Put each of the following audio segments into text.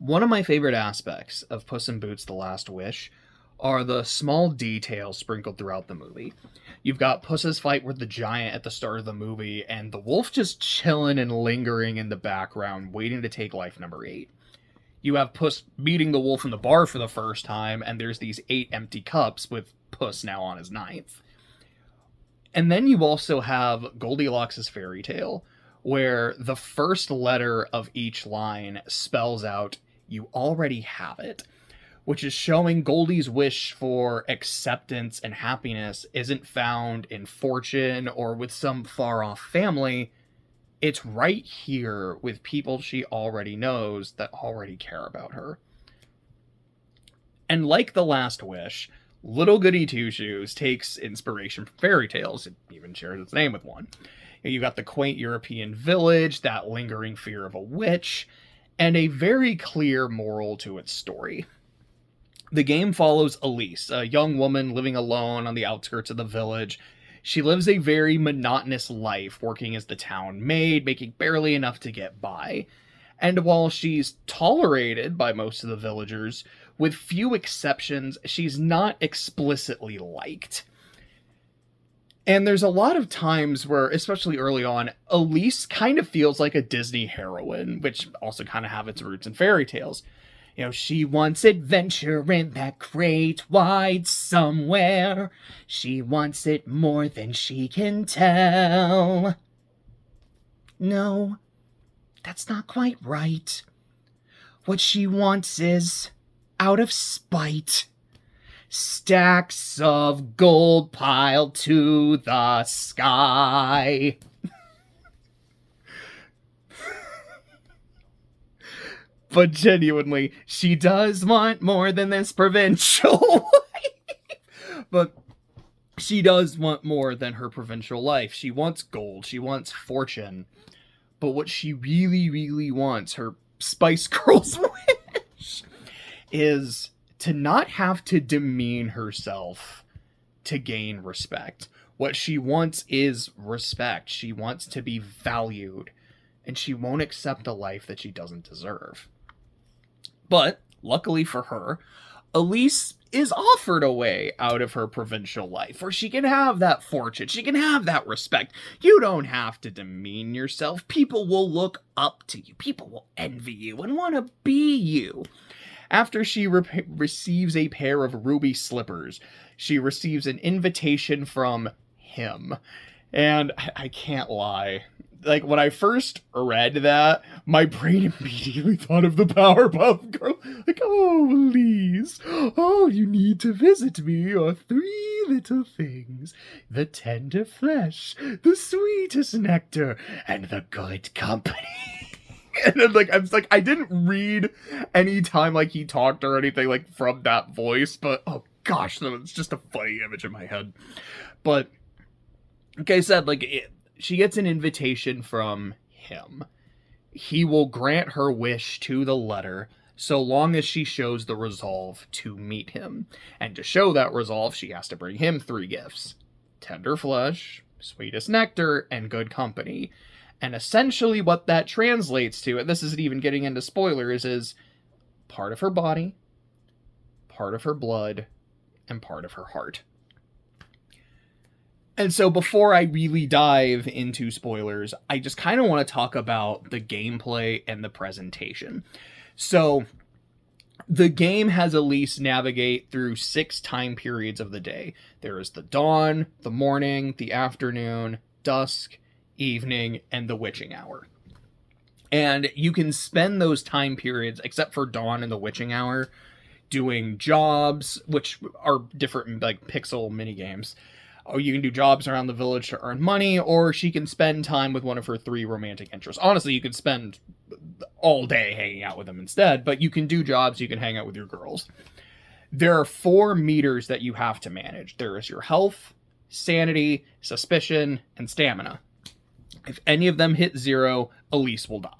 One of my favorite aspects of Puss in Boots: The Last Wish are the small details sprinkled throughout the movie. You've got Puss's fight with the giant at the start of the movie, and the wolf just chilling and lingering in the background, waiting to take life number 8. You have Puss meeting the wolf in the bar for the first time, and there's these 8 empty cups with Puss now on his 9th. And then you also have Goldilocks' fairy tale, where the first letter of each line spells out, "You already have it," which is showing Goldie's wish for acceptance and happiness isn't found in fortune or with some far-off family. It's right here with people she already knows that already care about her. And like The Last Wish, Little Goody Two-Shoes takes inspiration from fairy tales. It even shares its name with one. You got the quaint European village, that lingering fear of a witch, and a very clear moral to its story. The game follows Elise, a young woman living alone on the outskirts of the village. She lives a very monotonous life, working as the town maid, making barely enough to get by. And while she's tolerated by most of the villagers, with few exceptions, she's not explicitly liked. And there's a lot of times where, especially early on, Elise kind of feels like a Disney heroine, which also kind of have its roots in fairy tales. You know, she wants adventure in that great wide somewhere. She wants it more than she can tell. No, that's not quite right. What she wants is, out of spite, stacks of gold piled to the sky. But genuinely, she does want more than this provincial life. But she does want more than her provincial life. She wants gold. She wants fortune. But what she really, really wants, her Spice Girls wish, is to not have to demean herself to gain respect. What she wants is respect. She wants to be valued. And she won't accept a life that she doesn't deserve. But, luckily for her, Elise is offered a way out of her provincial life where she can have that fortune, she can have that respect. You don't have to demean yourself. People will look up to you. People will envy you and want to be you. After she receives a pair of ruby slippers, she receives an invitation from him. And I can't lie. Like, when I first read that, my brain immediately thought of the Powerpuff Girl. Like, oh, Elise, all you need to visit me are 3 little things: the tender flesh, the sweetest nectar, and the good company. And then, I didn't read any time, he talked or anything, from that voice, but, oh gosh, it's just a funny image in my head. But, like I said, she gets an invitation from him. He will grant her wish to the letter, so long as she shows the resolve to meet him. And to show that resolve, she has to bring him 3 gifts: tender flesh, sweetest nectar, and good company. And essentially what that translates to, and this isn't even getting into spoilers, is part of her body, part of her blood, and part of her heart. And so before I really dive into spoilers, I just kind of want to talk about the gameplay and the presentation. So the game has Elise navigate through 6 time periods of the day. There is the dawn, the morning, the afternoon, dusk, evening, and the witching hour. And you can spend those time periods, except for dawn and the witching hour, doing jobs, which are different, pixel minigames. Or you can do jobs around the village to earn money, or she can spend time with one of her 3 romantic interests. Honestly, you could spend all day hanging out with them instead, but you can do jobs, you can hang out with your girls. There are 4 meters that you have to manage. There is your health, sanity, suspicion, and stamina. If any of them hit 0, Elise will die.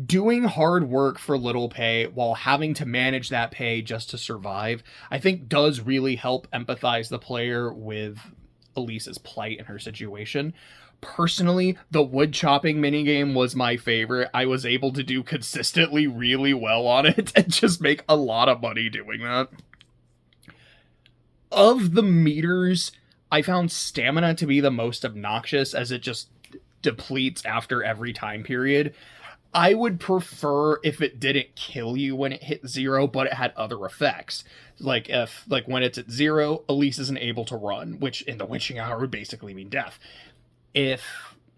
Doing hard work for little pay while having to manage that pay just to survive, I think does really help empathize the player with Elise's plight and her situation. Personally, the wood chopping minigame was my favorite. I was able to do consistently really well on it and just make a lot of money doing that. Of the meters, I found stamina to be the most obnoxious, as it just depletes after every time period. I would prefer if it didn't kill you when it hit 0, but it had other effects. Like when it's at 0, Elise isn't able to run, which in the witching hour would basically mean death. If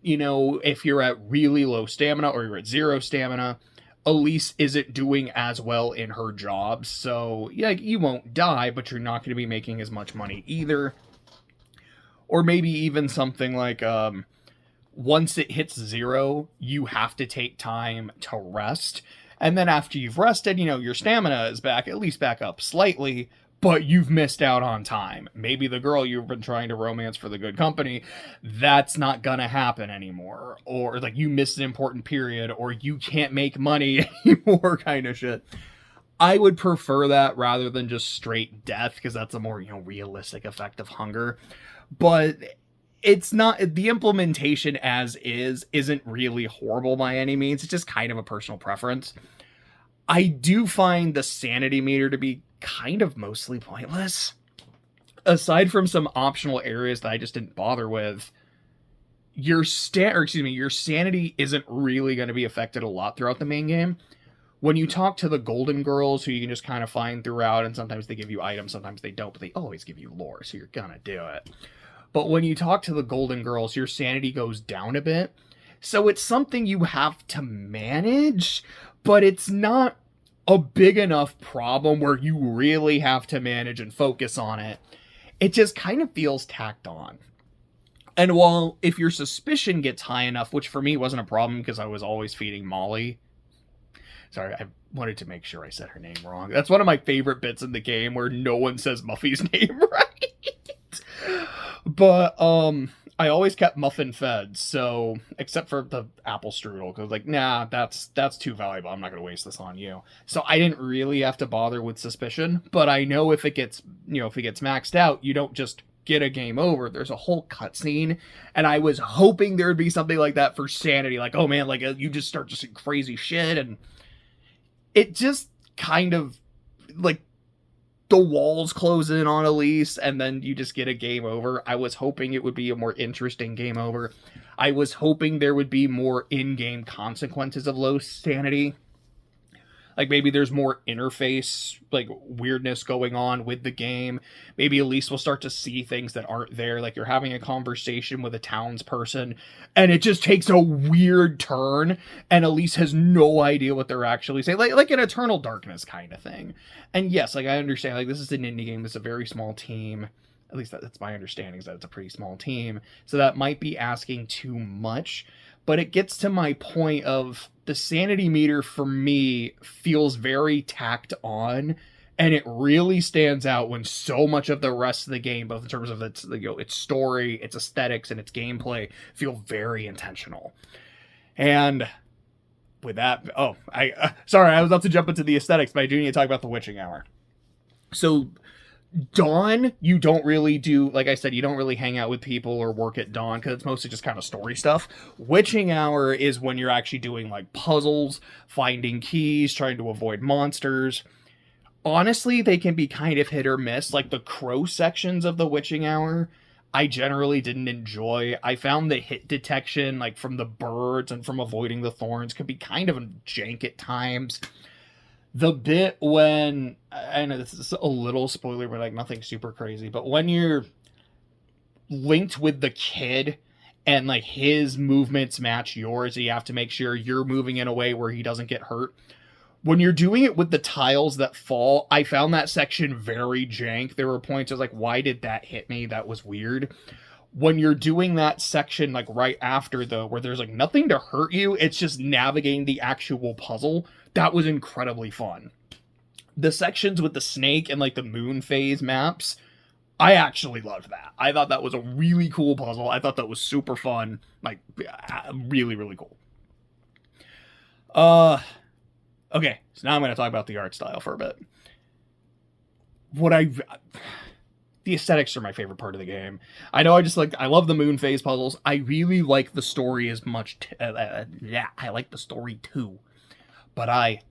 you're at really low stamina or you're at 0 stamina, Elise isn't doing as well in her job. So yeah, you won't die, but you're not going to be making as much money either. Or maybe even something like, once it hits 0, you have to take time to rest. And then after you've rested, your stamina is back, at least back up slightly, but you've missed out on time. Maybe the girl you've been trying to romance for the good company, that's not gonna happen anymore. Or like you missed an important period, or you can't make money anymore kind of shit. I would prefer that rather than just straight death, because that's a more, realistic effect of hunger. But it's not, the implementation as isn't really horrible by any means. It's just kind of a personal preference. I do find the sanity meter to be kind of mostly pointless. Aside from some optional areas that I just didn't bother with, your sanity isn't really going to be affected a lot throughout the main game. When you talk to the golden girls, who you can just kind of find throughout, and sometimes they give you items, sometimes they don't, but they always give you lore, so you're gonna do it. But when you talk to the golden girls, your sanity goes down a bit. So it's something you have to manage, but it's not a big enough problem where you really have to manage and focus on it. It just kind of feels tacked on. And while if your suspicion gets high enough, which for me wasn't a problem because I was always feeding Molly. Sorry, I wanted to make sure I said her name wrong. That's one of my favorite bits in the game, where no one says Muffy's name right. But I always kept Muffin fed, so except for the apple strudel, because like, nah, that's too valuable. I'm not gonna waste this on you. So I didn't really have to bother with suspicion. But I know if it gets maxed out, you don't just get a game over. There's a whole cutscene, and I was hoping there would be something like that for sanity. Like, oh man, like you just start just crazy shit, and it just kind of like, the walls close in on Elise, and then you just get a game over. I was hoping it would be a more interesting game over. I was hoping there would be more in-game consequences of low sanity. Like, maybe there's more interface, like, weirdness going on with the game. Maybe Elise will start to see things that aren't there. Like, you're having a conversation with a townsperson, and it just takes a weird turn, and Elise has no idea what they're actually saying. Like an Eternal Darkness kind of thing. And yes, like, I understand, like, this is an indie game. It's a very small team. At least that's my understanding, is that it's a pretty small team. So that might be asking too much. But it gets to my point of, the sanity meter for me feels very tacked on, and it really stands out when so much of the rest of the game, both in terms of its story, its aesthetics, and its gameplay, feel very intentional. And with that, sorry, I was about to jump into the aesthetics, but I do need to talk about the witching hour. So Dawn, you don't really do, like I said, you don't really hang out with people or work at Dawn, because it's mostly just kind of story stuff. Witching hour is when you're actually doing like puzzles, finding keys, trying to avoid monsters. Honestly, they can be kind of hit or miss. Like the crow sections of the witching hour, I generally didn't enjoy. I found the hit detection, like from the birds and from avoiding the thorns, could be kind of jank at times. The bit when, I know this is a little spoiler, but like nothing super crazy, but when you're linked with the kid and like his movements match yours, you have to make sure you're moving in a way where he doesn't get hurt. When you're doing it with the tiles that fall, I found that section very jank. There were points I was like, why did that hit me? That was weird. When you're doing that section like right after, though, where there's like nothing to hurt you, it's just navigating the actual puzzle, that was incredibly fun. The sections with the snake and like the moon phase maps, I actually loved that. I thought that was a really cool puzzle. I thought that was super fun. Like, really, really cool. Okay, so now I'm going to talk about the art style for a bit. the aesthetics are my favorite part of the game. I know I love the moon phase puzzles. I really like the story as much. I like the story too. But I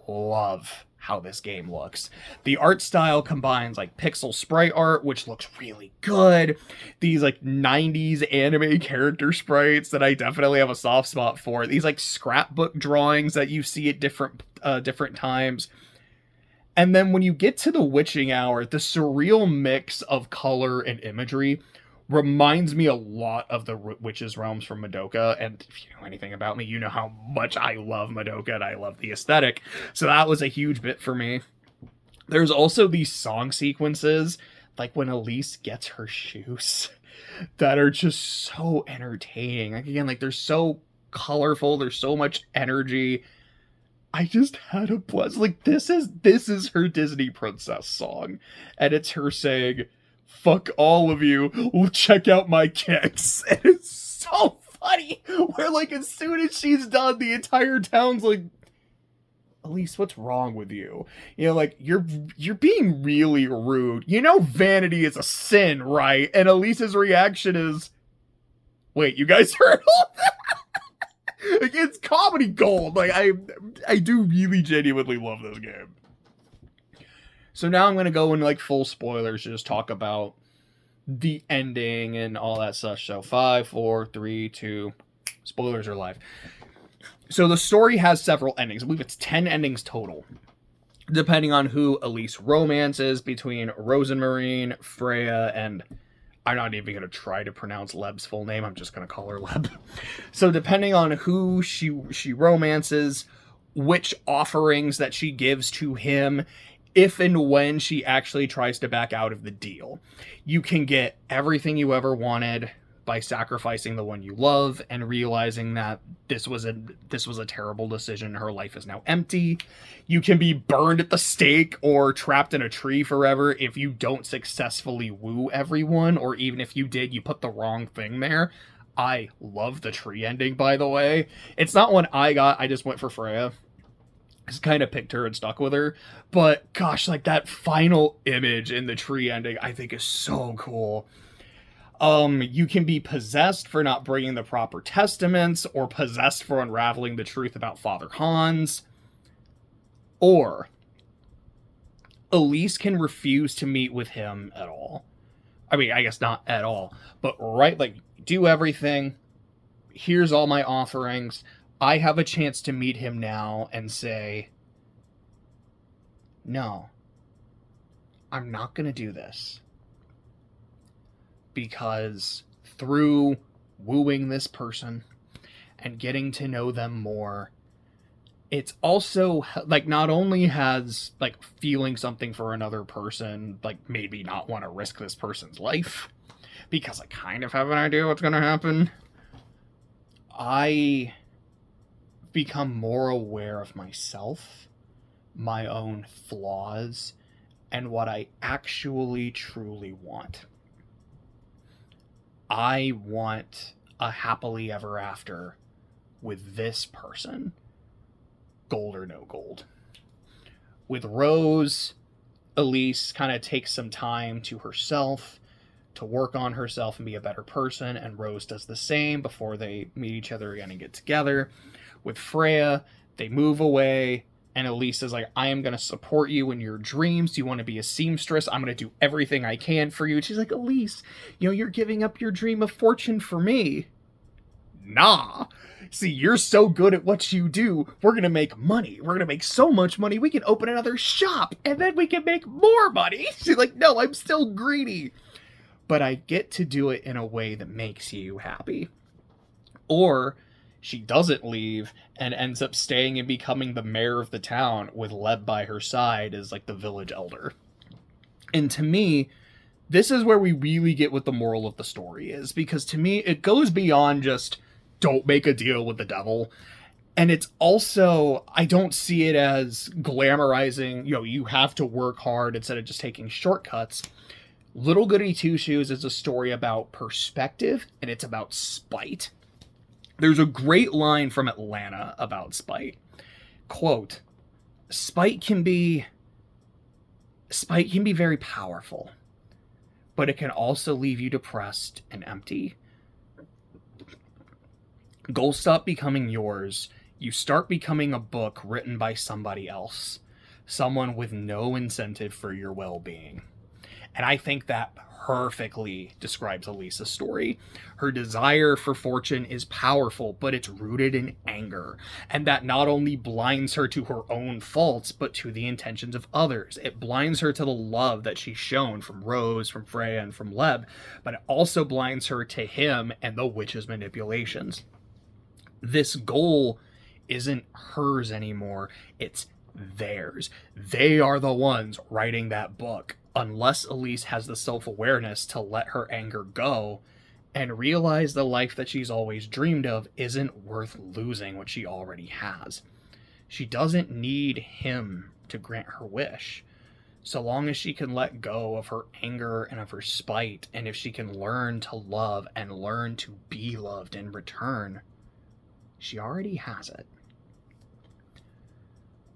love how this game looks. The art style combines like pixel sprite art, which looks really good. These like 90s anime character sprites that I definitely have a soft spot for. These like scrapbook drawings that you see at different times. And then when you get to the witching hour, the surreal mix of color and imagery reminds me a lot of the Witch's Realms from Madoka. And if you know anything about me, you know how much I love Madoka and I love the aesthetic. So that was a huge bit for me. There's also these song sequences, like when Elise gets her shoes, that are just so entertaining. Like, again, like they're so colorful, there's so much energy. I just had a blast. Like, this is her Disney princess song. And it's her saying, fuck all of you, check out my kicks. And it's so funny. Where, like, as soon as she's done, the entire town's like, Elise, what's wrong with you? You know, like, you're being really rude. You know vanity is a sin, right? And Elise's reaction is, wait, you guys heard all that? Like, it's comedy gold. Like, I do really genuinely love this game. So now I'm gonna go into like full spoilers to just talk about the ending and all that stuff. So 5, 4, 3, 2, spoilers are live. So the story has several endings. I believe it's 10 endings total, depending on who Elise romances between Rosenmarine, Freya, and I'm not even going to try to pronounce Leb's full name. I'm just going to call her Leb. So depending on who she romances, which offerings that she gives to him, if and when she actually tries to back out of the deal, you can get everything you ever wanted by sacrificing the one you love and realizing that this was a terrible decision. Her life is now empty. You can be burned at the stake or trapped in a tree forever if you don't successfully woo everyone, or even if you did, you put the wrong thing there. I love the tree ending, by the way. It's not one I got. I just went for Freya. Just kind of picked her and stuck with her. But gosh, like that final image in the tree ending, I think is so cool. You can be possessed for not bringing the proper testaments, or possessed for unraveling the truth about Father Hans. Or Elise can refuse to meet with him at all. I mean, I guess not at all, but right, like, do everything. Here's all my offerings. I have a chance to meet him now and say, no, I'm not going to do this. Because through wooing this person and getting to know them more, it's also like not only has like feeling something for another person, like maybe not want to risk this person's life because I kind of have an idea what's going to happen. I become more aware of myself, my own flaws, and what I actually truly want. I want a happily ever after with this person, gold or no gold. With Rose, Elise kind of takes some time to herself, to work on herself and be a better person, and Rose does the same before they meet each other again and get together. With Freya, they move away, and Elise is like, I am going to support you in your dreams. You want to be a seamstress? I'm going to do everything I can for you. And she's like, Elise, you know, you're giving up your dream of fortune for me. Nah. See, you're so good at what you do. We're going to make money. We're going to make so much money. We can open another shop, and then we can make more money. She's like, no, I'm still greedy. But I get to do it in a way that makes you happy. Or she doesn't leave and ends up staying and becoming the mayor of the town with Leb by her side as like the village elder. And to me, this is where we really get what the moral of the story is, because to me, it goes beyond just don't make a deal with the devil. And it's also, I don't see it as glamorizing, you know, you have to work hard instead of just taking shortcuts. Little Goody Two Shoes is a story about perspective, and it's about spite. There's a great line from Atlanta about spite. Quote, spite can be very powerful, but it can also leave you depressed and empty. Goals stop becoming yours. You start becoming a book written by somebody else, someone with no incentive for your well-being. And I think that perfectly describes Elisa's story. Her desire for fortune is powerful, but it's rooted in anger. And that not only blinds her to her own faults, but to the intentions of others. It blinds her to the love that she's shown from Rose, from Freya, and from Leb, but it also blinds her to him and the witch's manipulations. This goal isn't hers anymore, it's theirs. They are the ones writing that book. Unless Elise has the self-awareness to let her anger go and realize the life that she's always dreamed of isn't worth losing what she already has. She doesn't need him to grant her wish. So long as she can let go of her anger and of her spite, and if she can learn to love and learn to be loved in return, she already has it.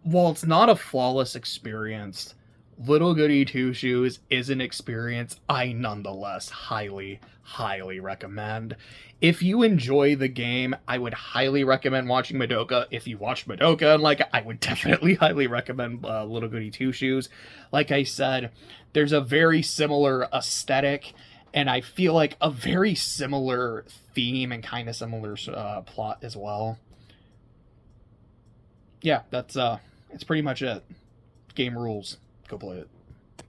While it's not a flawless experience, Little Goody Two Shoes is an experience I nonetheless highly, highly recommend. If you enjoy the game, I would highly recommend watching Madoka. If you watch Madoka and like it, I would definitely highly recommend Little Goody Two Shoes. Like I said, there's a very similar aesthetic, and I feel like a very similar theme and kind of similar plot as well. Yeah, that's pretty much it. Game rules. Go play it.